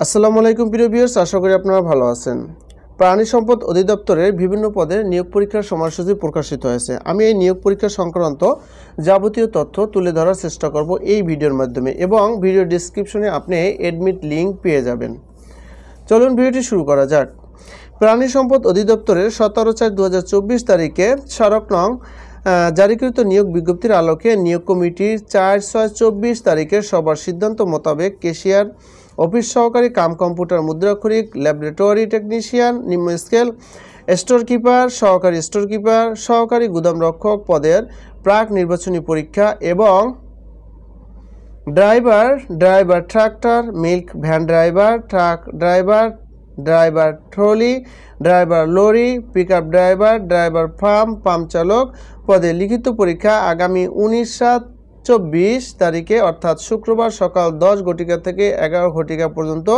আসসালামু আলাইকুম প্রিয় ভিউয়ার্স, আশা করি আপনারা ভালো আছেন। প্রাণী সম্পদ অধিদপ্তরের বিভিন্ন পদে নিয়োগ পরীক্ষার সময়সূচি প্রকাশিত হয়েছে। আমি এই নিয়োগ পরীক্ষা সংক্রান্ত যাবতীয় তথ্য তুলে ধরার চেষ্টা করব এই ভিডিওর মাধ্যমে এবং ভিডিও ডেসক্রিপশনে আপনি অ্যাডমিট লিঙ্ক পেয়ে যাবেন। চলুন ভিডিওটি শুরু করা যাক। প্রাণী সম্পদ অধিদপ্তরের 17/4/2024 তারিখে স্মারক নং জারিকৃত নিয়োগ বিজ্ঞপ্তির আলোকে নিয়োগ কমিটির 4/6/24 তারিখের সবার সিদ্ধান্ত মোতাবেক ক্যাশিয়ার, অফিস সহকারী কাম কম্পিউটার মুদ্রাক্ষরিক, ল্যাবরেটরি টেকনিশিয়ান, নিম্ন স্কেল স্টোর কিপার, সহকারী স্টোর কিপার, সহকারী গুদাম রক্ষক পদের প্রাক নির্বাচনী পরীক্ষা এবং driver tractor, milk van driver, truck driver, driver trolley, driver lorry, pickup driver, driver pump চালক পদে লিখিত পরীক্ষা আগামী 19/7/24 তারিখে অর্থাৎ শুক্রবার সকাল 10 ঘটিকা থেকে 11 ঘটিকা পর্যন্ত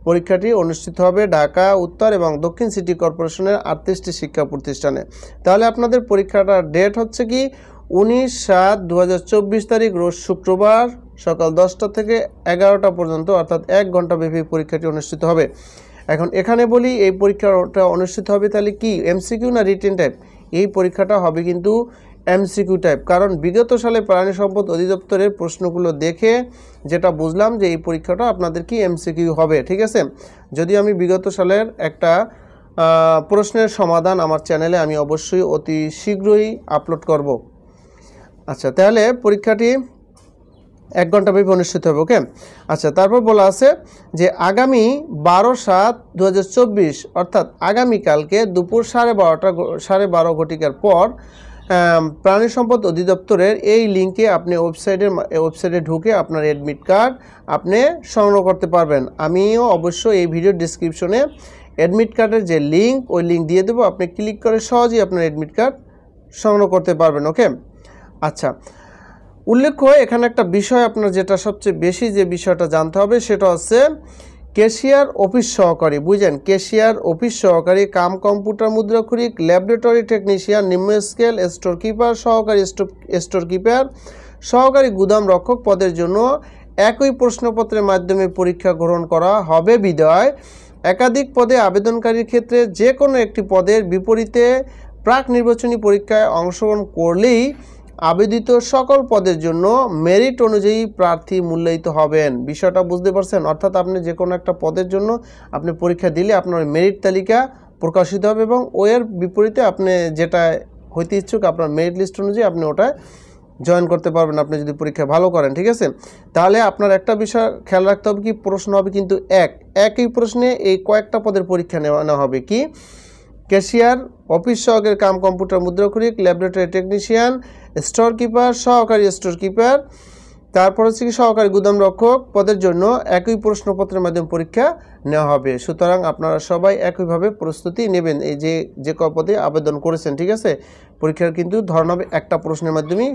পরীক্ষাটি অনুষ্ঠিত হবে ঢাকা উত্তর এবং দক্ষিণ সিটি কর্পোরেশনের 38টি শিক্ষা প্রতিষ্ঠানে। তাহলে আপনাদের পরীক্ষাটার ডেট হচ্ছে কি 19/7/2024 তারিখ রোজ শুক্রবার সকাল 10টা থেকে 11টা পর্যন্ত অর্থাৎ 1 ঘন্টা ব্যাপী পরীক্ষাটি অনুষ্ঠিত হবে। এখন এখানে বলি এই পরীক্ষাটা অনুষ্ঠিত হবে তাহলে কি এমসিকিউ না রিটেন টাইপ? এই পরীক্ষাটা হবে কিন্তু এমসিকিউ টাইপ, কারণ বিগত সালে প্রাণী সম্পদ অধিদপ্তরের প্রশ্নগুলো দেখে যেটা বুঝলাম যে এই পরীক্ষাটা আপনাদের কি এমসিকিউ হবে। ঠিক আছে, যদি আমি বিগত সালের একটা প্রশ্নের সমাধান আমার চ্যানেলে আমি অবশ্যই অতি শীঘ্রই আপলোড করব। আচ্ছা, তাহলে পরীক্ষাটি 1 ঘন্টা ব্যাপী অনুষ্ঠিত হবে। ওকে, আচ্ছা, তারপর বলা আছে যে আগামী 12/7/2024 অর্থাৎ আগামীকালকে দুপুর 12:30 ঘটিকার পর প্রাণী সম্পদ অধিদপ্তরের এই লিঙ্কে আপনি ওয়েবসাইটে ঢুকে আপনার অ্যাডমিট কার্ড আপনি সংগ্রহ করতে পারবেন। আমিও অবশ্যই এই ভিডিও ডেসক্রিপশনে অ্যাডমিট কার্ডের যে লিঙ্ক ওই লিঙ্ক দিয়ে দেবো, আপনি ক্লিক করে সহজেই আপনার অ্যাডমিট কার্ড সংগ্রহ করতে পারবেন। ওকে, আচ্ছা, উল্লেখ্য এখানে একটা বিষয় আপনার যেটা সবচেয়ে বেশি যে বিষয়টা জানতে হবে সেটা হচ্ছে ক্যাশিয়ার, অফিস সহকারী, বুঝলেন, ক্যাশিয়ার, অফিস সহকারী কাম কম্পিউটার মুদ্রাক্ষরিক, ল্যাবরেটরি টেকনিশিয়ান, নিম্ন স্কেল স্টোর কিপার, সহকারী স্টোর কিপার, সহকারী গুদাম রক্ষক পদের জন্য একই প্রশ্নপত্রের মাধ্যমে পরীক্ষা গ্রহণ করা হবে বিধায় একাধিক পদে আবেদনকারীর ক্ষেত্রে যে কোনো একটি পদের বিপরীতে প্রাক নির্বাচনী পরীক্ষায় অংশগ্রহণ করলেই আবেদিত সকল পদের জন্য মেরিট অনুযায়ী প্রার্থী মূল্যায়িত হবেন। বিষয়টা বুঝতে পারছেন? অর্থাৎ আপনি যে কোনো একটা পদের জন্য আপনি পরীক্ষা দিলে আপনার মেরিট তালিকা প্রকাশিত হবে এবং ওয়ের বিপরীতে আপনি যেটা হইতে ইচ্ছুক আপনার মেরিট লিস্ট অনুযায়ী আপনি ওটা জয়েন করতে পারবেন আপনি যদি পরীক্ষা ভালো করেন। ঠিক আছে, তাহলে আপনার একটা বিষয় খেয়াল রাখতে হবে কি প্রশ্ন হবে কিন্তু একই প্রশ্নে এই কয়েকটা পদের পরীক্ষা নেওয়া হবে। কি? ক্যাশিয়ার, অফিস সহকারী কাম কম্পিউটার মুদ্রাক্ষরিক, ল্যাবরেটরি টেকনিশিয়ান, স্টোর কিপার, সহকারী স্টোর কিপার, তারপর হচ্ছে কি সহকারী গুদাম রক্ষক পদের জন্য একই প্রশ্নপত্রের মাধ্যমে পরীক্ষা নেওয়া হবে। সুতরাং আপনারা সবাই একইভাবে প্রস্তুতি নেবেন এই যে পদে আবেদন করেছেন। ঠিক আছে, পরীক্ষার কিন্তু ধরন হবে একটা প্রশ্নের মাধ্যমেই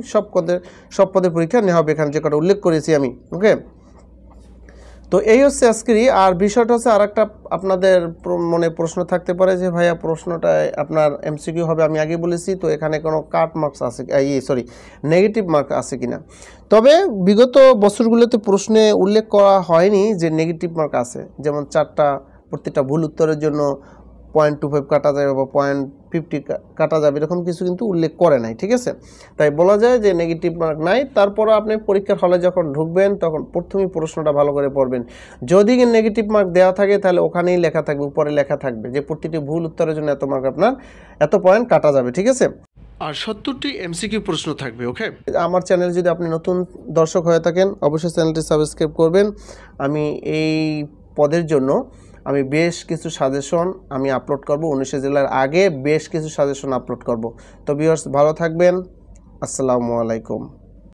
সব পদের পরীক্ষা নেওয়া হবে, এখানে যে কটা উল্লেখ করেছি আমি। ওকে, তো এই হচ্ছে আজকেরই। আর বিষয়টা হচ্ছে আর একটা আপনাদের মনে প্রশ্ন থাকতে পারে যে ভাইয়া প্রশ্নটা আপনার এমসিকিউ হবে, আমি আগে বলেছি তো এখানে কোনো কাট মার্কস আছে নেগেটিভ মার্ক আছে কিনা। তবে বিগত বছরগুলোতে প্রশ্নে উল্লেখ করা হয়নি যে নেগেটিভ মার্ক আছে, যেমন 4টা প্রত্যেকটা ভুল উত্তরের জন্য 0.25 কাটা যাবে বা 0.50 কাটা যাবে, এরকম কিছু কিন্তু উল্লেখ করে নাই। ঠিক আছে, তাই বলা যায় যে নেগেটিভ মার্ক নাই। তারপরও আপনি পরীক্ষার হলে যখন ঢুকবেন তখন প্রথমেই প্রশ্নটা ভালো করে পড়বেন। যদি নেগেটিভ মার্ক দেওয়া থাকে তাহলে ওখানেই লেখা থাকবে, উপরে লেখা থাকবে যে প্রতিটি ভুল উত্তরের জন্য এত মার্ক আপনার এত পয়েন্ট কাটা যাবে। ঠিক আছে, আর 70টি এমসিকিউ প্রশ্ন থাকবে। ওকে, আমার চ্যানেল যদি আপনি নতুন দর্শক হয়ে থাকেন অবশ্যই চ্যানেলটি সাবস্ক্রাইব করবেন। আমি এই পদের জন্য আমি বেশ কিছু সাজেশন আমি আপলোড করব, 19 জেলার আগে বেশ কিছু সাজেশন আপলোড করব। তো ভিউয়ার্স ভালো থাকবেন, আসসালামু আলাইকুম।